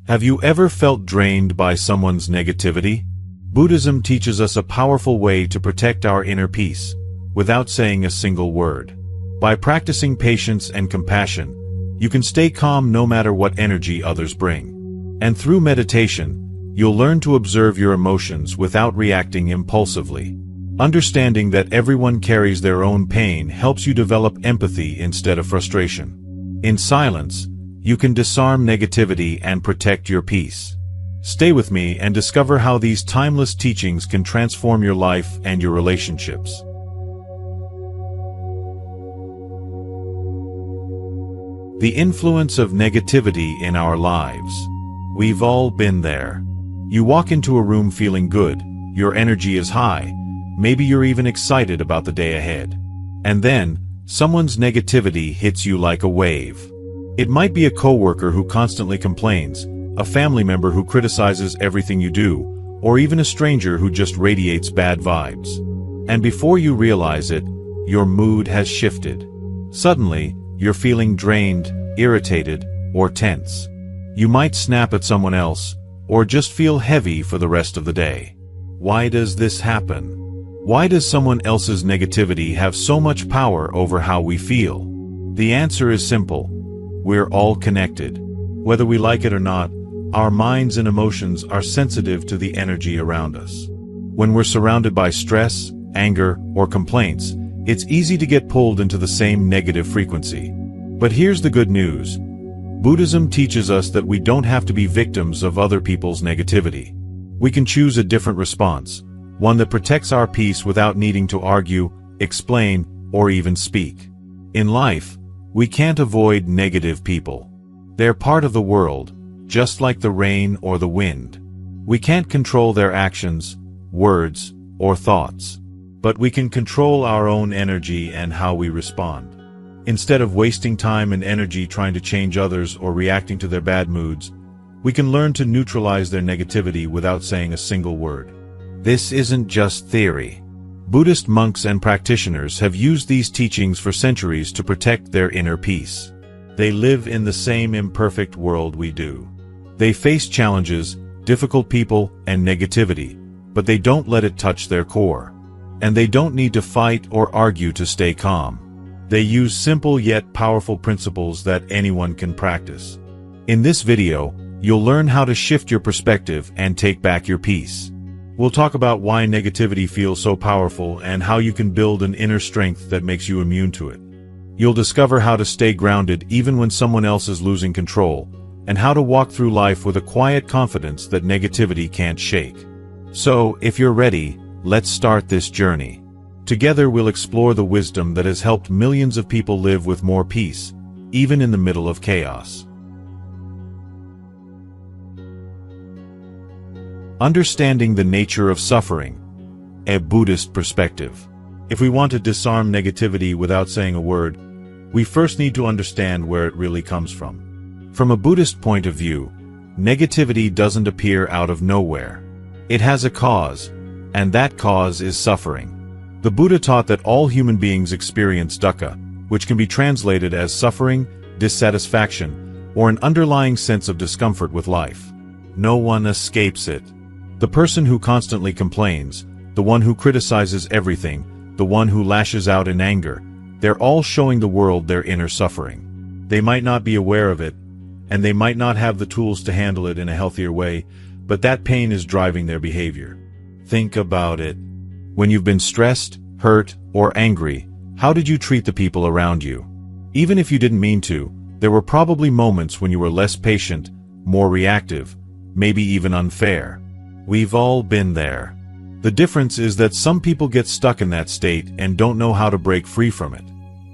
Have you ever felt drained by someone's negativity? Buddhism teaches us a powerful way to protect our inner peace, without saying a single word. By practicing patience and compassion, you can stay calm no matter what energy others bring. And through meditation, you'll learn to observe your emotions without reacting impulsively. Understanding that everyone carries their own pain helps you develop empathy instead of frustration. In silence, you can disarm negativity and protect your peace. Stay with me and discover how these timeless teachings can transform your life and your relationships. The influence of negativity in our lives. We've all been there. You walk into a room feeling good, your energy is high, maybe you're even excited about the day ahead. And then, someone's negativity hits you like a wave. It might be a coworker who constantly complains, a family member who criticizes everything you do, or even a stranger who just radiates bad vibes. And before you realize it, your mood has shifted. Suddenly, you're feeling drained, irritated, or tense. You might snap at someone else, or just feel heavy for the rest of the day. Why does this happen? Why does someone else's negativity have so much power over how we feel? The answer is simple. We're all connected. Whether we like it or not, our minds and emotions are sensitive to the energy around us. When we're surrounded by stress, anger, or complaints, it's easy to get pulled into the same negative frequency. But here's the good news. Buddhism teaches us that we don't have to be victims of other people's negativity. We can choose a different response, one that protects our peace without needing to argue, explain, or even speak. In life, we can't avoid negative people. They're part of the world, just like the rain or the wind. We can't control their actions, words, or thoughts. But we can control our own energy and how we respond. Instead of wasting time and energy trying to change others or reacting to their bad moods, we can learn to neutralize their negativity without saying a single word. This isn't just theory. Buddhist monks and practitioners have used these teachings for centuries to protect their inner peace. They live in the same imperfect world we do. They face challenges, difficult people, and negativity, but they don't let it touch their core. And they don't need to fight or argue to stay calm. They use simple yet powerful principles that anyone can practice. In this video, you'll learn how to shift your perspective and take back your peace. We'll talk about why negativity feels so powerful and how you can build an inner strength that makes you immune to it. You'll discover how to stay grounded even when someone else is losing control, and how to walk through life with a quiet confidence that negativity can't shake. So, if you're ready, let's start this journey. Together we'll explore the wisdom that has helped millions of people live with more peace, even in the middle of chaos. Understanding the nature of suffering, a Buddhist perspective. If we want to disarm negativity without saying a word, we first need to understand where it really comes from. From a Buddhist point of view, negativity doesn't appear out of nowhere. It has a cause, and that cause is suffering. The Buddha taught that all human beings experience dukkha, which can be translated as suffering, dissatisfaction, or an underlying sense of discomfort with life. No one escapes it. The person who constantly complains, the one who criticizes everything, the one who lashes out in anger, they're all showing the world their inner suffering. They might not be aware of it, and they might not have the tools to handle it in a healthier way, but that pain is driving their behavior. Think about it. When you've been stressed, hurt, or angry, how did you treat the people around you? Even if you didn't mean to, there were probably moments when you were less patient, more reactive, maybe even unfair. We've all been there. The difference is that some people get stuck in that state and don't know how to break free from it.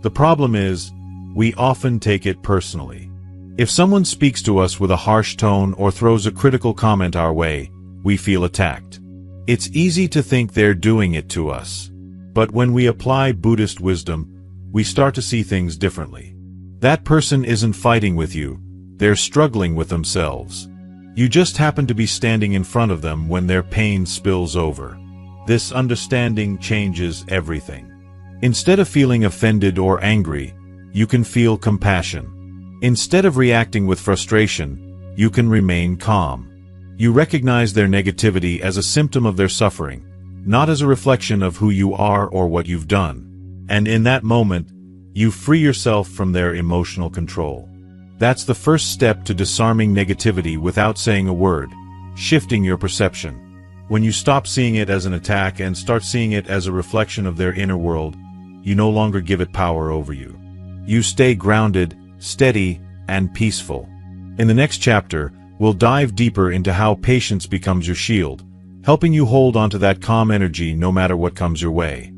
The problem is, we often take it personally. If someone speaks to us with a harsh tone or throws a critical comment our way, we feel attacked. It's easy to think they're doing it to us. But when we apply Buddhist wisdom, we start to see things differently. That person isn't fighting with you, they're struggling with themselves. You just happen to be standing in front of them when their pain spills over. This understanding changes everything. Instead of feeling offended or angry, you can feel compassion. Instead of reacting with frustration, you can remain calm. You recognize their negativity as a symptom of their suffering, not as a reflection of who you are or what you've done. And in that moment, you free yourself from their emotional control. That's the first step to disarming negativity without saying a word, shifting your perception. When you stop seeing it as an attack and start seeing it as a reflection of their inner world, you no longer give it power over you. You stay grounded, steady, and peaceful. In the next chapter, we'll dive deeper into how patience becomes your shield, helping you hold onto that calm energy no matter what comes your way.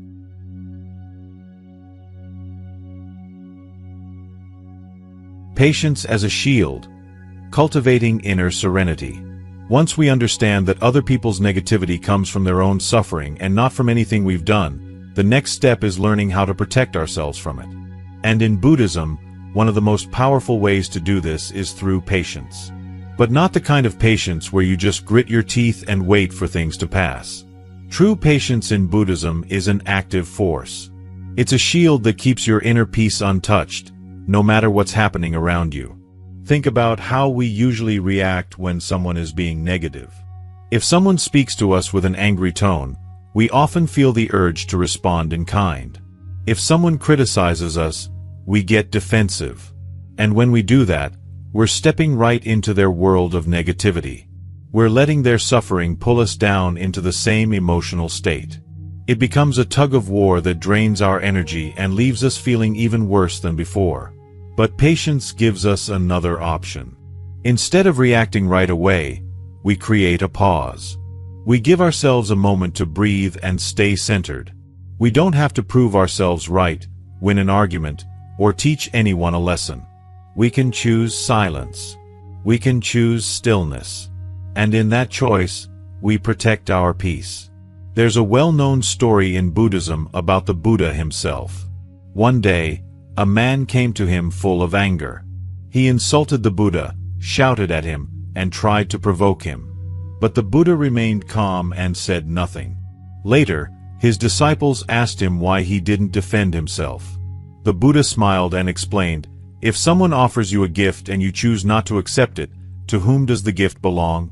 Patience as a shield, cultivating inner serenity. Once we understand that other people's negativity comes from their own suffering and not from anything we've done, the next step is learning how to protect ourselves from it. And in Buddhism, one of the most powerful ways to do this is through patience. But not the kind of patience where you just grit your teeth and wait for things to pass. True patience in Buddhism is an active force. It's a shield that keeps your inner peace untouched, no matter what's happening around you. Think about how we usually react when someone is being negative. If someone speaks to us with an angry tone, we often feel the urge to respond in kind. If someone criticizes us, we get defensive. And when we do that, we're stepping right into their world of negativity. We're letting their suffering pull us down into the same emotional state. It becomes a tug-of-war that drains our energy and leaves us feeling even worse than before. But patience gives us another option. Instead of reacting right away, we create a pause. We give ourselves a moment to breathe and stay centered. We don't have to prove ourselves right, win an argument, or teach anyone a lesson. We can choose silence. We can choose stillness. And in that choice, we protect our peace. There's a well-known story in Buddhism about the Buddha himself. One day, a man came to him full of anger. He insulted the Buddha, shouted at him, and tried to provoke him. But the Buddha remained calm and said nothing. Later, his disciples asked him why he didn't defend himself. The Buddha smiled and explained, "If someone offers you a gift and you choose not to accept it, to whom does the gift belong?"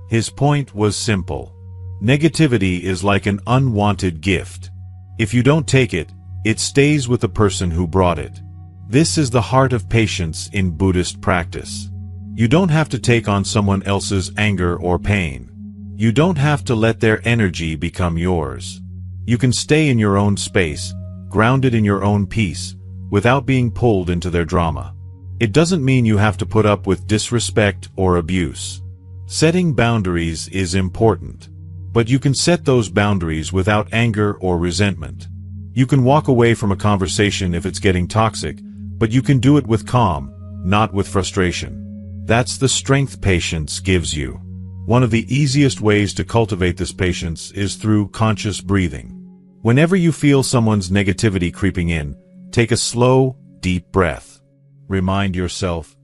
His point was simple. Negativity is like an unwanted gift. If you don't take it, it stays with the person who brought it. This is the heart of patience in Buddhist practice. You don't have to take on someone else's anger or pain. You don't have to let their energy become yours. You can stay in your own space, grounded in your own peace, without being pulled into their drama. It doesn't mean you have to put up with disrespect or abuse. Setting boundaries is important. But you can set those boundaries without anger or resentment. You can walk away from a conversation if it's getting toxic, but you can do it with calm, not with frustration. That's the strength patience gives you. One of the easiest ways to cultivate this patience is through conscious breathing. Whenever you feel someone's negativity creeping in, take a slow, deep breath. Remind yourself,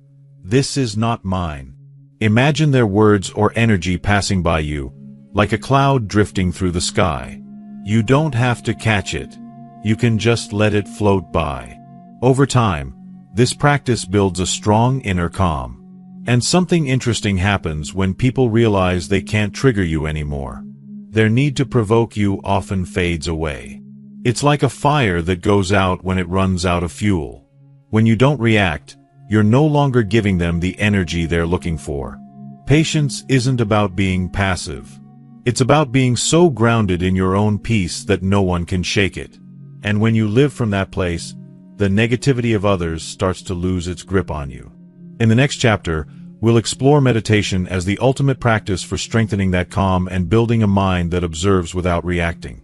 "This is not mine." Imagine their words or energy passing by you, like a cloud drifting through the sky. You don't have to catch it. You can just let it float by. Over time, this practice builds a strong inner calm. And something interesting happens when people realize they can't trigger you anymore. Their need to provoke you often fades away. It's like a fire that goes out when it runs out of fuel. When you don't react, you're no longer giving them the energy they're looking for. Patience isn't about being passive. It's about being so grounded in your own peace that no one can shake it. And when you live from that place, the negativity of others starts to lose its grip on you. In the next chapter, we'll explore meditation as the ultimate practice for strengthening that calm and building a mind that observes without reacting.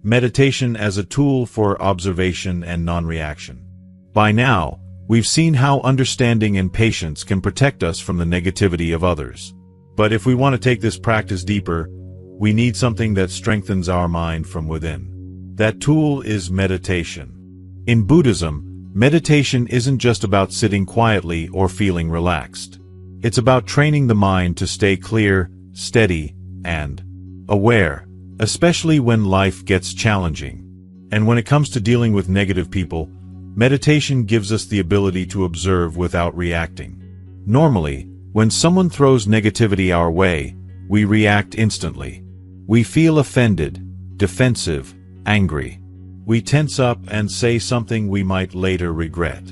Meditation as a tool for observation and non-reaction. By now, we've seen how understanding and patience can protect us from the negativity of others. But if we want to take this practice deeper, we need something that strengthens our mind from within. That tool is meditation. In Buddhism, meditation isn't just about sitting quietly or feeling relaxed. It's about training the mind to stay clear, steady, and aware, especially when life gets challenging. And when it comes to dealing with negative people, Meditation gives us the ability to observe without reacting. Normally, when someone throws negativity our way, we react instantly. We feel offended, defensive, angry. We tense up and say something we might later regret.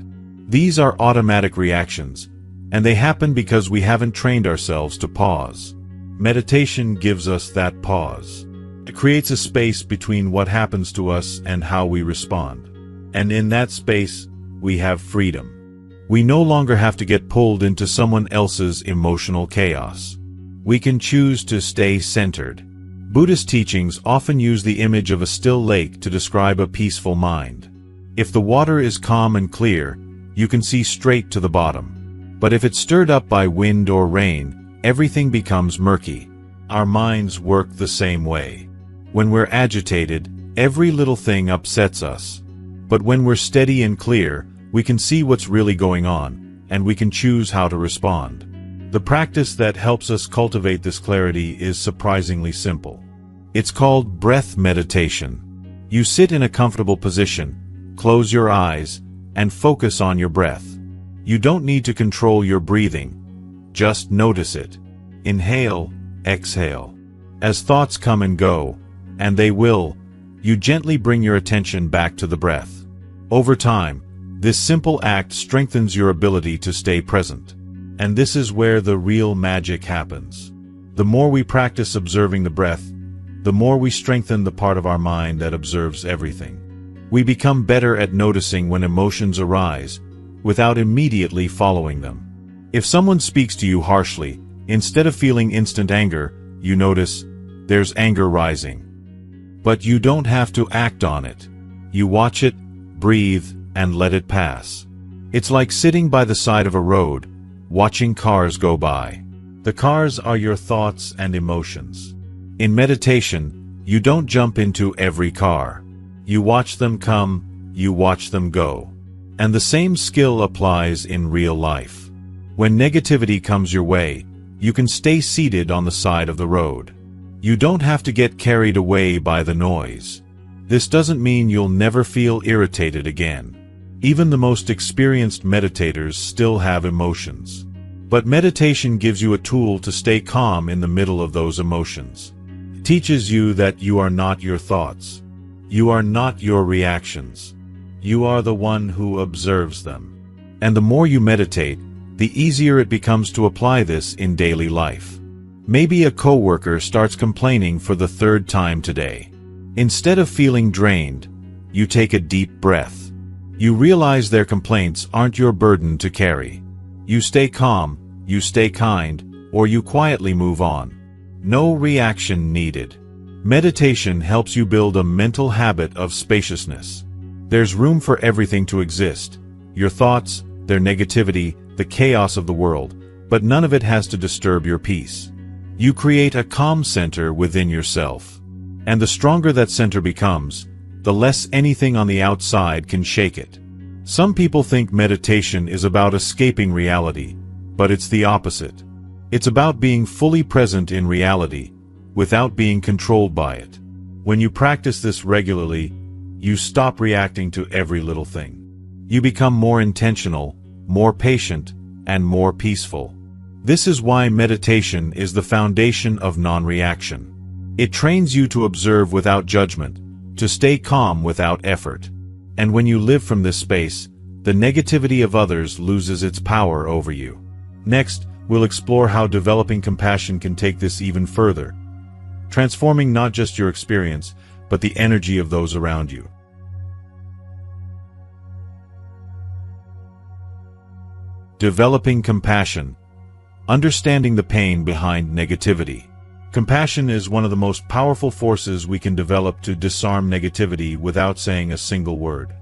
These are automatic reactions, and they happen because we haven't trained ourselves to pause. Meditation gives us that pause. It creates a space between what happens to us and how we respond. And in that space, we have freedom. We no longer have to get pulled into someone else's emotional chaos. We can choose to stay centered. Buddhist teachings often use the image of a still lake to describe a peaceful mind. If the water is calm and clear, you can see straight to the bottom. But if it's stirred up by wind or rain, everything becomes murky. Our minds work the same way. When we're agitated, every little thing upsets us. But when we're steady and clear, we can see what's really going on, and we can choose how to respond. The practice that helps us cultivate this clarity is surprisingly simple. It's called breath meditation. You sit in a comfortable position, close your eyes, and focus on your breath. You don't need to control your breathing. Just notice it. Inhale, exhale. As thoughts come and go, and they will, you gently bring your attention back to the breath. Over time, this simple act strengthens your ability to stay present. And this is where the real magic happens. The more we practice observing the breath, the more we strengthen the part of our mind that observes everything. We become better at noticing when emotions arise, without immediately following them. If someone speaks to you harshly, instead of feeling instant anger, you notice, there's anger rising. But you don't have to act on it. You watch it, breathe, and let it pass. It's like sitting by the side of a road, watching cars go by. The cars are your thoughts and emotions. In meditation, you don't jump into every car. You watch them come, you watch them go. And the same skill applies in real life. When negativity comes your way, you can stay seated on the side of the road. You don't have to get carried away by the noise. This doesn't mean you'll never feel irritated again. Even the most experienced meditators still have emotions. But meditation gives you a tool to stay calm in the middle of those emotions. It teaches you that you are not your thoughts. You are not your reactions. You are the one who observes them. And the more you meditate, the easier it becomes to apply this in daily life. Maybe a coworker starts complaining for the third time today. Instead of feeling drained, you take a deep breath. You realize their complaints aren't your burden to carry. You stay calm, you stay kind, or you quietly move on. No reaction needed. Meditation helps you build a mental habit of spaciousness. There's room for everything to exist. Your thoughts, their negativity, the chaos of the world, but none of it has to disturb your peace. You create a calm center within yourself. And the stronger that center becomes, the less anything on the outside can shake it. Some people think meditation is about escaping reality, but it's the opposite. It's about being fully present in reality, without being controlled by it. When you practice this regularly, you stop reacting to every little thing. You become more intentional, more patient, and more peaceful. This is why meditation is the foundation of non-reaction. It trains you to observe without judgment, to stay calm without effort. And when you live from this space, the negativity of others loses its power over you. Next, we'll explore how developing compassion can take this even further, transforming not just your experience, but the energy of those around you. Developing compassion. Understanding the pain behind negativity. Compassion is one of the most powerful forces we can develop to disarm negativity without saying a single word.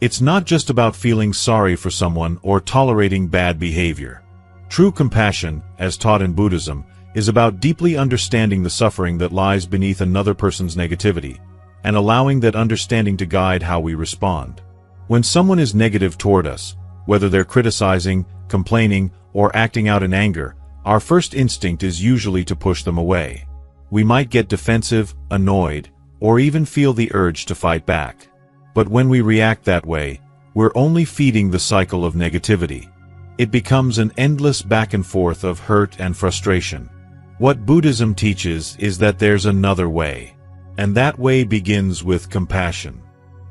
It's not just about feeling sorry for someone or tolerating bad behavior. True compassion, as taught in Buddhism, is about deeply understanding the suffering that lies beneath another person's negativity, and allowing that understanding to guide how we respond. When someone is negative toward us, whether they're criticizing, complaining, or acting out in anger, our first instinct is usually to push them away. We might get defensive, annoyed, or even feel the urge to fight back. But when we react that way, we're only feeding the cycle of negativity. It becomes an endless back and forth of hurt and frustration. What Buddhism teaches is that there's another way. And that way begins with compassion.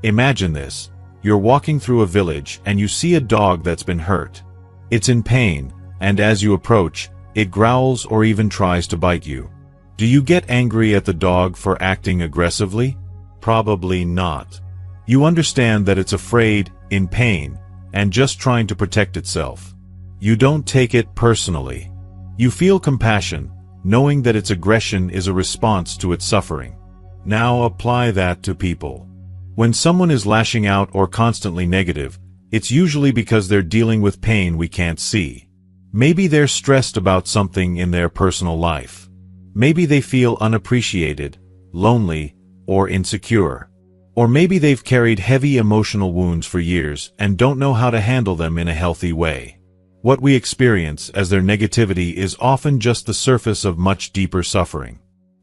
Imagine this. You're walking through a village and you see a dog that's been hurt. It's in pain, and as you approach, it growls or even tries to bite you. Do you get angry at the dog for acting aggressively? Probably not. You understand that it's afraid, in pain, and just trying to protect itself. You don't take it personally. You feel compassion, knowing that its aggression is a response to its suffering. Now apply that to people. When someone is lashing out or constantly negative, it's usually because they're dealing with pain we can't see. Maybe they're stressed about something in their personal life. Maybe they feel unappreciated, lonely, or insecure. Or maybe they've carried heavy emotional wounds for years and don't know how to handle them in a healthy way. What we experience as their negativity is often just the surface of much deeper suffering.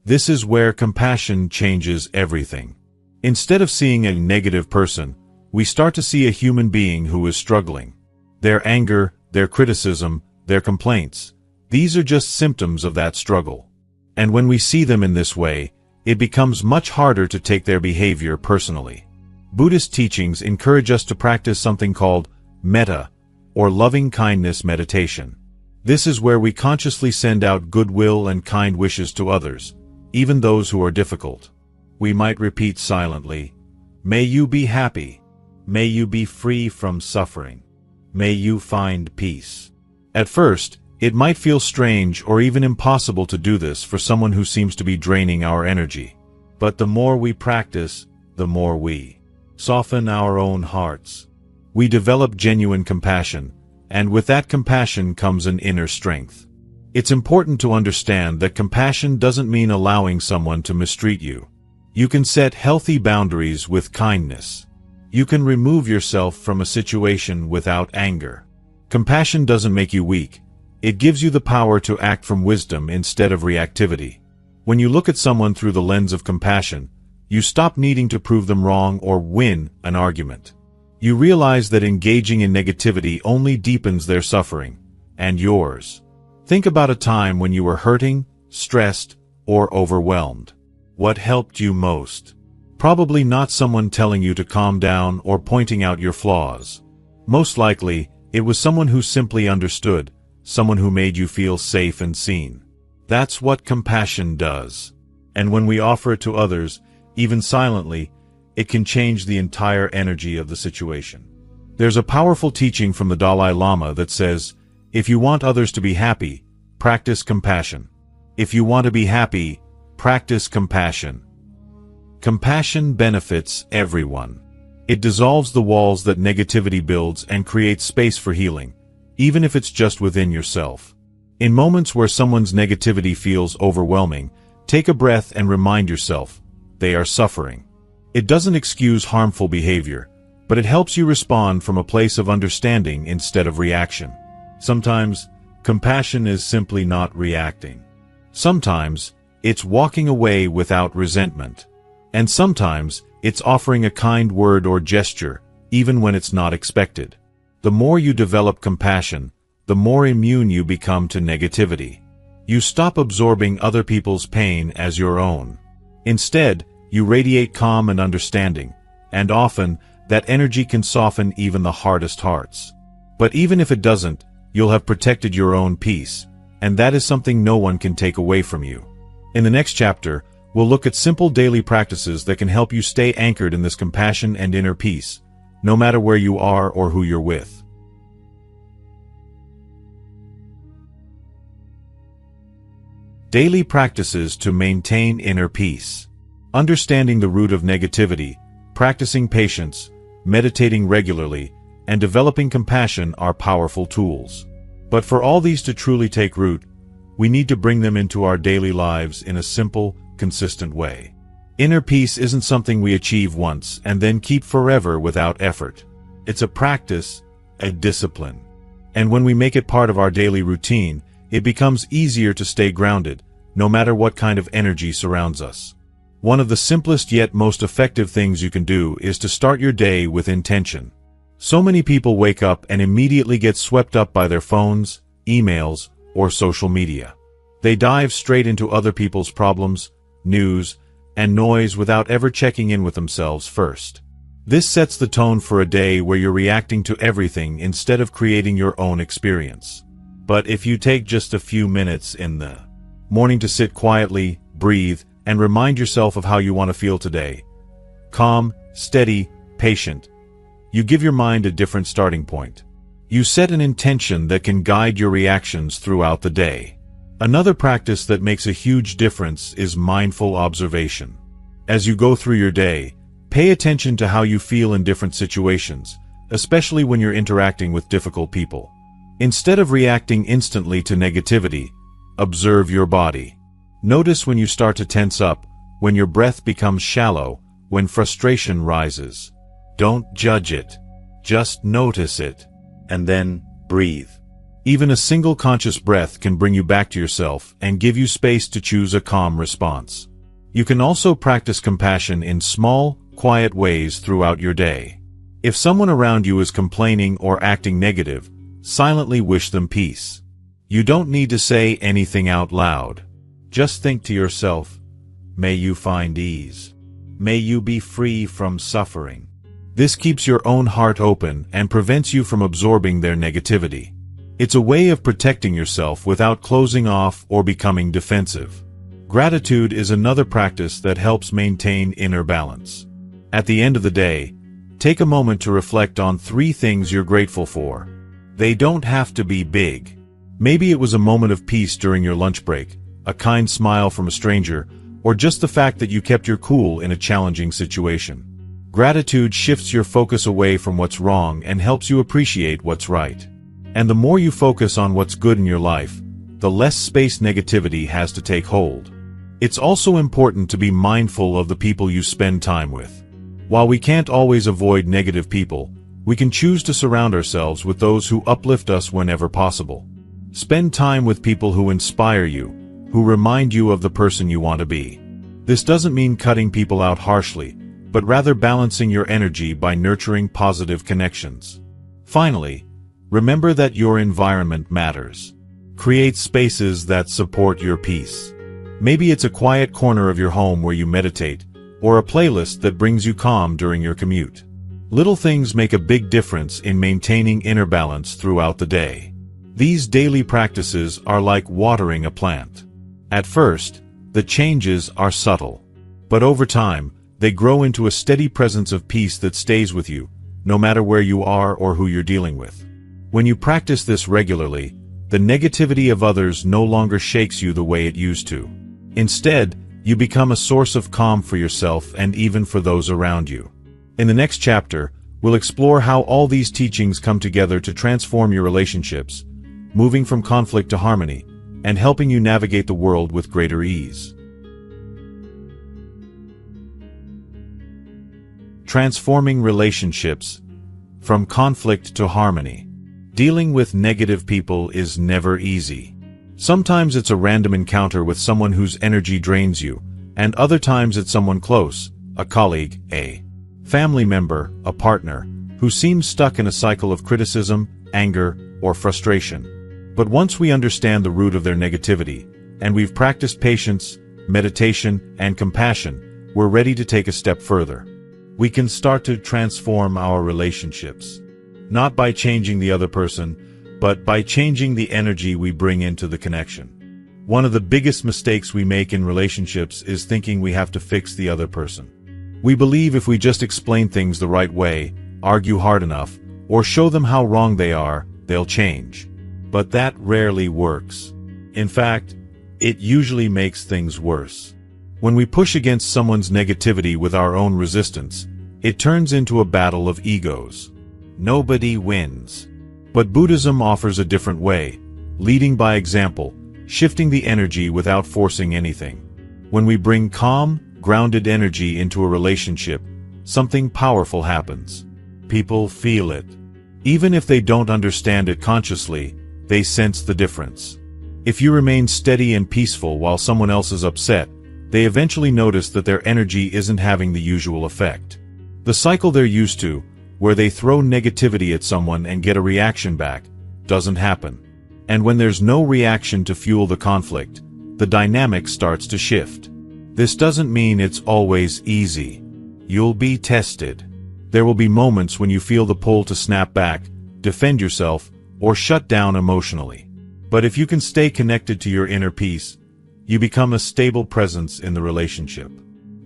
This is where compassion changes everything. Instead of seeing a negative person, we start to see a human being who is struggling. Their anger, their criticism, their complaints, these are just symptoms of that struggle. And when we see them in this way, it becomes much harder to take their behavior personally. Buddhist teachings encourage us to practice something called metta, or loving-kindness meditation. This is where we consciously send out goodwill and kind wishes to others, even those who are difficult. We might repeat silently, "May you be happy. May you be free from suffering. May you find peace." At first, it might feel strange or even impossible to do this for someone who seems to be draining our energy. But the more we practice, the more we soften our own hearts. We develop genuine compassion, and with that compassion comes an inner strength. It's important to understand that compassion doesn't mean allowing someone to mistreat you. You can set healthy boundaries with kindness. You can remove yourself from a situation without anger. Compassion doesn't make you weak. It gives you the power to act from wisdom instead of reactivity. When you look at someone through the lens of compassion, you stop needing to prove them wrong or win an argument. You realize that engaging in negativity only deepens their suffering, and yours. Think about a time when you were hurting, stressed, or overwhelmed. What helped you most? Probably not someone telling you to calm down or pointing out your flaws. Most likely, it was someone who simply understood, someone who made you feel safe and seen. That's what compassion does. And when we offer it to others, even silently, it can change the entire energy of the situation. There's a powerful teaching from the Dalai Lama that says, if you want others to be happy, practice compassion. If you want to be happy, practice compassion. Compassion benefits everyone. It dissolves the walls that negativity builds and creates space for healing, even if it's just within yourself. In moments where someone's negativity feels overwhelming, take a breath and remind yourself, they are suffering. It doesn't excuse harmful behavior, but it helps you respond from a place of understanding instead of reaction. Sometimes, compassion is simply not reacting. Sometimes, it's walking away without resentment. And sometimes, it's offering a kind word or gesture, even when it's not expected. The more you develop compassion, the more immune you become to negativity. You stop absorbing other people's pain as your own. Instead, you radiate calm and understanding, and often, that energy can soften even the hardest hearts. But even if it doesn't, you'll have protected your own peace, and that is something no one can take away from you. In the next chapter, we'll look at simple daily practices that can help you stay anchored in this compassion and inner peace, no matter where you are or who you're with. Daily practices to maintain inner peace. Understanding the root of negativity, practicing patience, meditating regularly, and developing compassion are powerful tools. But for all these to truly take root, we need to bring them into our daily lives in a simple, consistent way. Inner peace isn't something we achieve once and then keep forever without effort. It's a practice, a discipline. And when we make it part of our daily routine, it becomes easier to stay grounded, no matter what kind of energy surrounds us. One of the simplest yet most effective things you can do is to start your day with intention. So many people wake up and immediately get swept up by their phones, emails, or social media. They dive straight into other people's problems, news, and noise without ever checking in with themselves first. This sets the tone for a day where you're reacting to everything instead of creating your own experience. But if you take just a few minutes in the morning to sit quietly, breathe, and remind yourself of how you want to feel today, calm, steady, patient, you give your mind a different starting point. You set an intention that can guide your reactions throughout the day. Another practice that makes a huge difference is mindful observation. As you go through your day, pay attention to how you feel in different situations, especially when you're interacting with difficult people. Instead of reacting instantly to negativity, observe your body. Notice when you start to tense up, when your breath becomes shallow, when frustration rises. Don't judge it. Just notice it. And then breathe. Even a single conscious breath can bring you back to yourself and give you space to choose a calm response. You can also practice compassion in small, quiet ways throughout your day. If someone around you is complaining or acting negative, silently wish them peace. You don't need to say anything out loud. Just think to yourself, may you find ease. May you be free from suffering. This keeps your own heart open and prevents you from absorbing their negativity. It's a way of protecting yourself without closing off or becoming defensive. Gratitude is another practice that helps maintain inner balance. At the end of the day, take a moment to reflect on 3 things you're grateful for. They don't have to be big. Maybe it was a moment of peace during your lunch break, a kind smile from a stranger, or just the fact that you kept your cool in a challenging situation. Gratitude shifts your focus away from what's wrong and helps you appreciate what's right. And the more you focus on what's good in your life, the less space negativity has to take hold. It's also important to be mindful of the people you spend time with. While we can't always avoid negative people, we can choose to surround ourselves with those who uplift us whenever possible. Spend time with people who inspire you, who remind you of the person you want to be. This doesn't mean cutting people out harshly, but rather balancing your energy by nurturing positive connections. Finally, remember that your environment matters. Create spaces that support your peace. Maybe it's a quiet corner of your home where you meditate, or a playlist that brings you calm during your commute. Little things make a big difference in maintaining inner balance throughout the day. These daily practices are like watering a plant. At first, the changes are subtle. But over time, they grow into a steady presence of peace that stays with you, no matter where you are or who you're dealing with. When you practice this regularly, the negativity of others no longer shakes you the way it used to. Instead, you become a source of calm for yourself and even for those around you. In the next chapter, we'll explore how all these teachings come together to transform your relationships, moving from conflict to harmony, and helping you navigate the world with greater ease. Transforming relationships from conflict to harmony. Dealing with negative people is never easy. Sometimes it's a random encounter with someone whose energy drains you, and other times it's someone close, a colleague, a family member, a partner, who seems stuck in a cycle of criticism, anger, or frustration. But once we understand the root of their negativity, and we've practiced patience, meditation, and compassion, we're ready to take a step further. We can start to transform our relationships. Not by changing the other person, but by changing the energy we bring into the connection. One of the biggest mistakes we make in relationships is thinking we have to fix the other person. We believe if we just explain things the right way, argue hard enough, or show them how wrong they are, they'll change. But that rarely works. In fact, it usually makes things worse. When we push against someone's negativity with our own resistance, it turns into a battle of egos. Nobody wins. But Buddhism offers a different way, leading by example, shifting the energy without forcing anything. When we bring calm, grounded energy into a relationship, something powerful happens. People feel it. Even if they don't understand it consciously, they sense the difference. If you remain steady and peaceful while someone else is upset, they eventually notice that their energy isn't having the usual effect. The cycle they're used to, where they throw negativity at someone and get a reaction back, doesn't happen. And when there's no reaction to fuel the conflict, the dynamic starts to shift. This doesn't mean it's always easy. You'll be tested. There will be moments when you feel the pull to snap back, defend yourself, or shut down emotionally. But if you can stay connected to your inner peace, you become a stable presence in the relationship.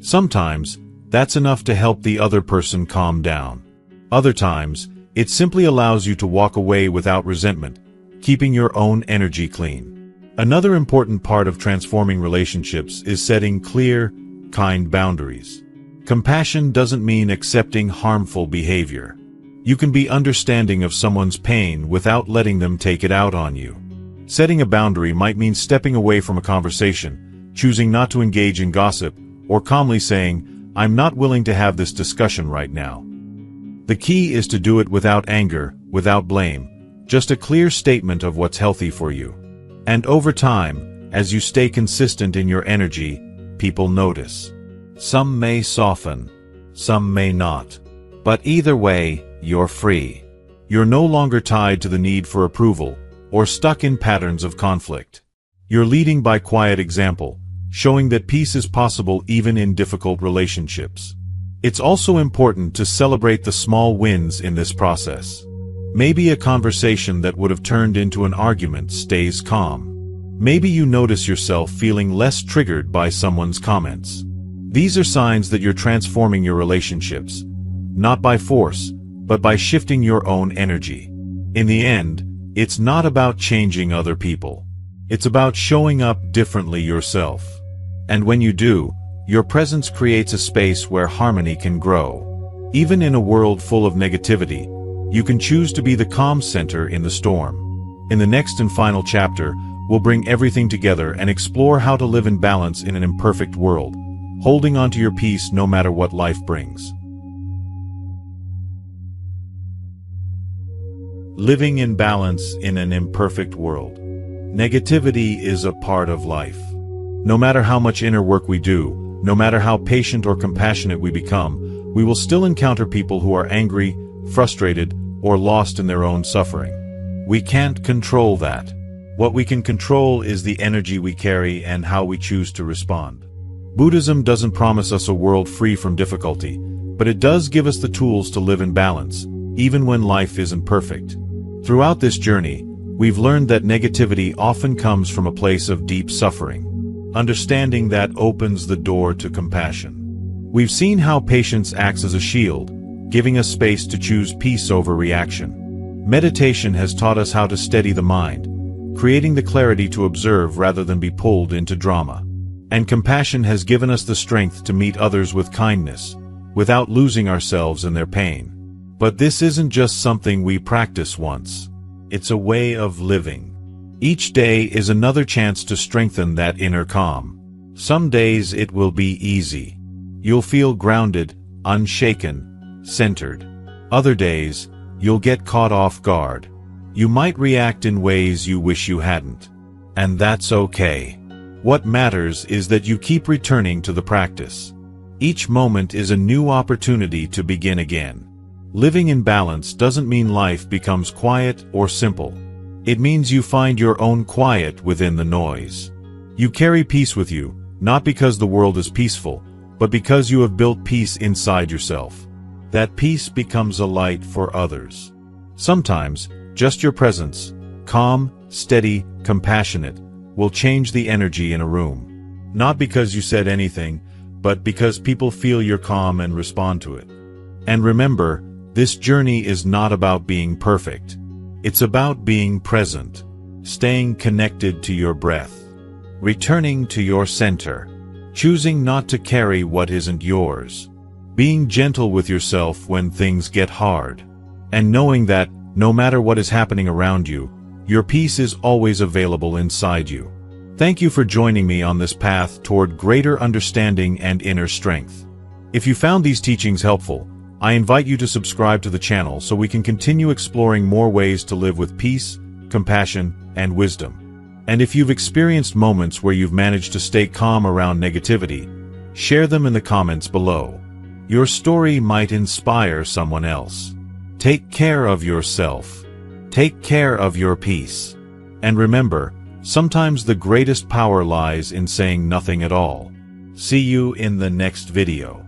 Sometimes, that's enough to help the other person calm down. Other times, it simply allows you to walk away without resentment, keeping your own energy clean. Another important part of transforming relationships is setting clear, kind boundaries. Compassion doesn't mean accepting harmful behavior. You can be understanding of someone's pain without letting them take it out on you. Setting a boundary might mean stepping away from a conversation, choosing not to engage in gossip, or calmly saying, "I'm not willing to have this discussion right now." The key is to do it without anger, without blame, just a clear statement of what's healthy for you. And over time, as you stay consistent in your energy, people notice. Some may soften, some may not. But either way, you're free. You're no longer tied to the need for approval, or stuck in patterns of conflict. You're leading by quiet example, showing that peace is possible even in difficult relationships. It's also important to celebrate the small wins in this process. Maybe a conversation that would have turned into an argument stays calm. Maybe you notice yourself feeling less triggered by someone's comments. These are signs that you're transforming your relationships, not by force, but by shifting your own energy. In the end, it's not about changing other people. It's about showing up differently yourself. And when you do, your presence creates a space where harmony can grow. Even in a world full of negativity, you can choose to be the calm center in the storm. In the next and final chapter, we'll bring everything together and explore how to live in balance in an imperfect world, holding on to your peace no matter what life brings. Living in balance in an imperfect world. Negativity is a part of life. No matter how much inner work we do, no matter how patient or compassionate we become, we will still encounter people who are angry, frustrated, or lost in their own suffering. We can't control that. What we can control is the energy we carry and how we choose to respond. Buddhism doesn't promise us a world free from difficulty, but it does give us the tools to live in balance, even when life isn't perfect. Throughout this journey, we've learned that negativity often comes from a place of deep suffering. Understanding that opens the door to compassion. We've seen how patience acts as a shield, giving us space to choose peace over reaction. Meditation has taught us how to steady the mind, creating the clarity to observe rather than be pulled into drama. And compassion has given us the strength to meet others with kindness, without losing ourselves in their pain. But this isn't just something we practice once. It's a way of living. Each day is another chance to strengthen that inner calm. Some days it will be easy. You'll feel grounded, unshaken, centered. Other days, you'll get caught off guard. You might react in ways you wish you hadn't. And that's okay. What matters is that you keep returning to the practice. Each moment is a new opportunity to begin again. Living in balance doesn't mean life becomes quiet or simple. It means you find your own quiet within the noise. You carry peace with you, not because the world is peaceful, but because you have built peace inside yourself. That peace becomes a light for others. Sometimes, just your presence, calm, steady, compassionate, will change the energy in a room. Not because you said anything, but because people feel you're calm and respond to it. And remember, this journey is not about being perfect. It's about being present, staying connected to your breath, returning to your center, choosing not to carry what isn't yours, being gentle with yourself when things get hard, and knowing that, no matter what is happening around you, your peace is always available inside you. Thank you for joining me on this path toward greater understanding and inner strength. If you found these teachings helpful, I invite you to subscribe to the channel so we can continue exploring more ways to live with peace, compassion, and wisdom. And if you've experienced moments where you've managed to stay calm around negativity, share them in the comments below. Your story might inspire someone else. Take care of yourself. Take care of your peace. And remember, sometimes the greatest power lies in saying nothing at all. See you in the next video.